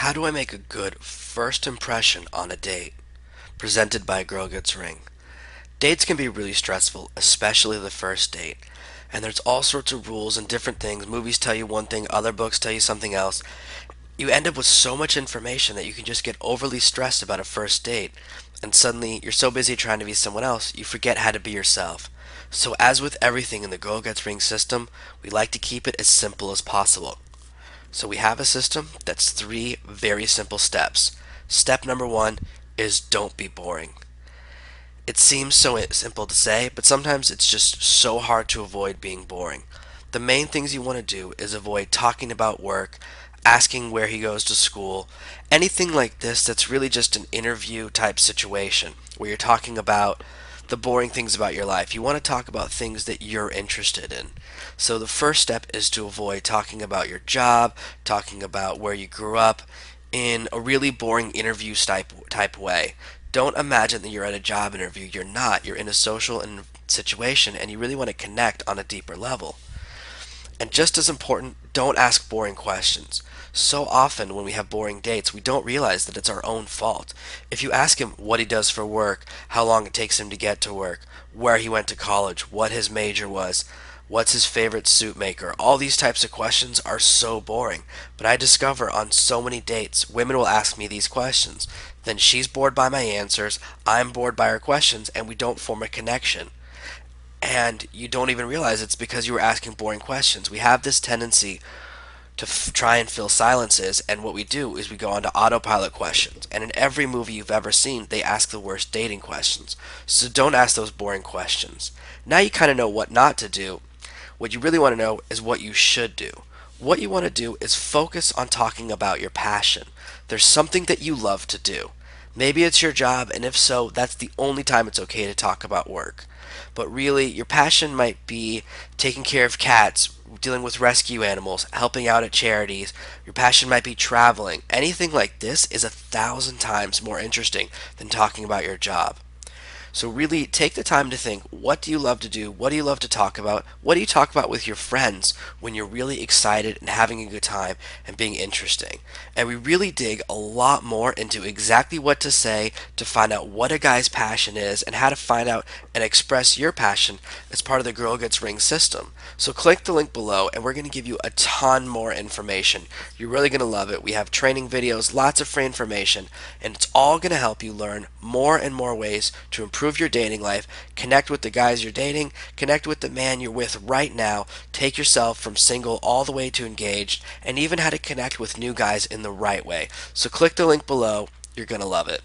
How do I make a good first impression on a date? Presented by Girl Gets Ring. Dates can be really stressful, especially the first date. And there's all sorts of rules and different things. Movies tell you one thing, other books tell you something else. You end up with so much information that you can just get overly stressed about a first date. And suddenly, you're so busy trying to be someone else, you forget how to be yourself. So, as with everything in the Girl Gets Ring system, we like to keep it as simple as possible. So we have a system that's three very simple steps. Step number one is don't be boring. It seems so simple to say, but sometimes it's just so hard to avoid being boring. The main things you want to do is avoid talking about work, asking where he goes to school, anything like this that's really just an interview type situation where you're talking about the boring things about your life. You want to talk about things that you're interested in. So the first step is to avoid talking about your job, talking about where you grew up in a really boring interview type way. Don't imagine that you're at a job interview. You're not. You're in a social situation and you really want to connect on a deeper level. And just as important, don't ask boring questions. So often when we have boring dates, we don't realize that it's our own fault. If you ask him what he does for work, how long it takes him to get to work, where he went to college, what his major was, what's his favorite suit maker, all these types of questions are so boring. But I discover on so many dates, women will ask me these questions. Then she's bored by my answers, I'm bored by her questions, and we don't form a connection and you don't even realize it's because you were asking boring questions. We have this tendency to try and fill silences, and what we do is we go on to autopilot questions. And in every movie you've ever seen, they ask the worst dating questions. So don't ask those boring questions. Now you kind of know what not to do. What you really want to know is what you should do. What you want to do is focus on talking about your passion. There's something that you love to do. Maybe it's your job, and if so, that's the only time it's okay to talk about work. But really, your passion might be taking care of cats, dealing with rescue animals, helping out at charities. Your passion might be traveling. Anything like this is 1,000 times more interesting than talking about your job. So really take the time to think, what do you love to do? What do you love to talk about? What do you talk about with your friends when you're really excited and having a good time and being interesting? And we really dig a lot more into exactly what to say to find out what a guy's passion is and how to find out and express your passion as part of the Girl Gets Ring system. So click the link below and we're going to give you a ton more information. You're really going to love it. We have training videos, lots of free information, and it's all going to help you learn more and more ways to improve your dating life, connect with the guys you're dating, connect with the man you're with right now, take yourself from single all the way to engaged, and even how to connect with new guys in the right way. So click the link below. You're going to love it.